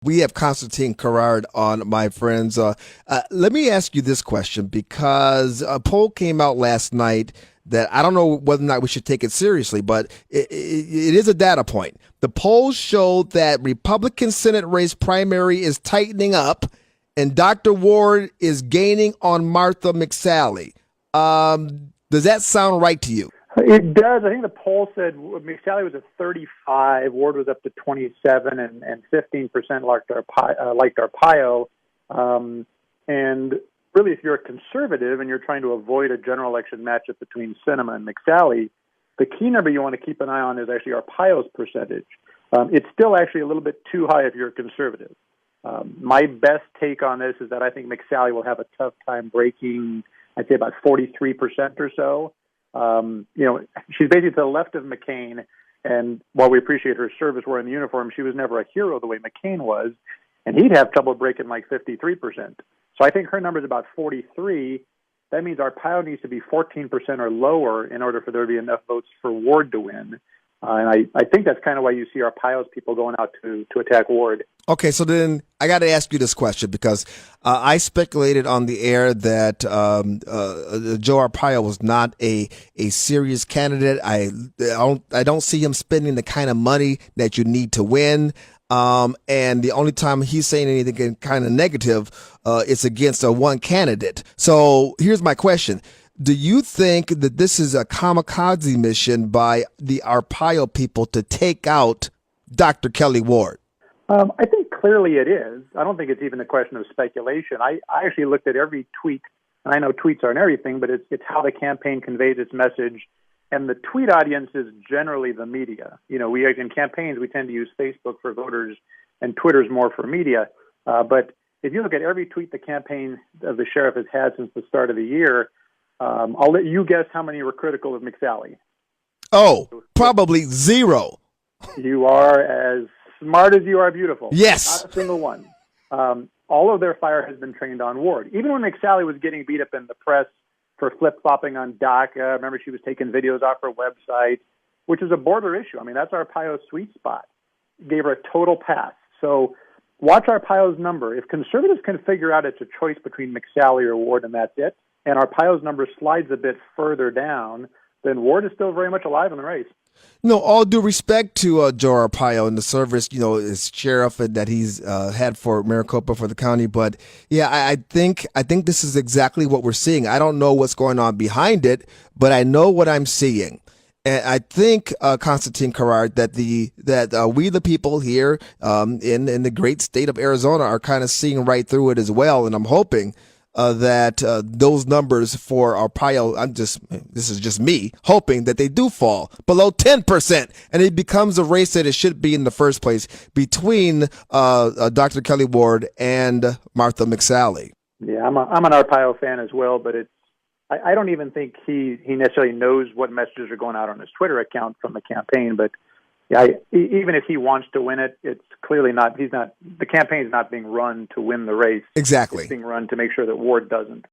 We have Constantin Querard on, my friends. Let me ask you this question, because a poll came out last night that I don't know whether or not we should take it seriously, but it is a data point. The polls show that Republican Senate race primary is tightening up, and Dr. Ward is gaining on Martha McSally. Does that sound right to you? It does. I think the poll said McSally was at 35, Ward was up to 27, and 15% liked Arpaio. And really, if you're a conservative and you're trying to avoid a general election matchup between Sinema and McSally, the key number you want to keep an eye on is actually Arpaio's percentage. It's still actually a little bit too high if you're a conservative. My best take on this is that I think McSally will have a tough time breaking, I'd say about 43% or so. She's basically to the left of McCain, and while we appreciate her service wearing the uniform, she was never a hero the way McCain was, and he'd have trouble breaking like 53%. So I think her number is about 43. That means Arpaio needs to be 14% or lower in order for there to be enough votes for Ward to win. And I think that's kind of why you see Arpaio's people going out to attack Ward. Okay, so then I got to ask you this question, because I speculated on the air that Joe Arpaio was not a serious candidate. I don't see him spending the kind of money that you need to win. And the only time he's saying anything kind of negative, it's against one candidate. So here's my question. Do you think that this is a kamikaze mission by the Arpaio people to take out Dr. Kelli Ward? I think clearly it is. I don't think it's even a question of speculation. I actually looked at every tweet, and I know tweets aren't everything, but it's how the campaign conveys its message. And the tweet audience is generally the media. We in campaigns, we tend to use Facebook for voters, and Twitter's more for media. But if you look at every tweet the campaign of the sheriff has had since the start of the year, I'll let you guess how many were critical of McSally. Oh, probably zero. You are as smart as you are beautiful. Yes. Not a single one. All of their fire has been trained on Ward. Even when McSally was getting beat up in the press for flip-flopping on DACA, remember she was taking videos off her website, which is a border issue. I mean, that's Arpaio's sweet spot. Gave her a total pass. So watch Arpaio's number. If conservatives can figure out it's a choice between McSally or Ward and that's it, and Arpaio's number slides a bit further down, then Ward is still very much alive in the race. No, all due respect to Joe Arpaio and the service, as sheriff that he's had for Maricopa, for the county. But yeah, I think this is exactly what we're seeing. I don't know what's going on behind it, but I know what I'm seeing. And I think, Constantin Querard, that we the people here in the great state of Arizona are kind of seeing right through it as well. And I'm hoping that those numbers for Arpaio, this is just me, hoping that they do fall below 10%, and it becomes a race that it should be in the first place between Dr. Kelli Ward and Martha McSally. Yeah, I'm an Arpaio fan as well, but I don't even think he necessarily knows what messages are going out on his Twitter account from the campaign, but yeah, even if he wants to win it, it's clearly not. The campaign is not being run to win the race. Exactly. It's being run to make sure that Ward doesn't.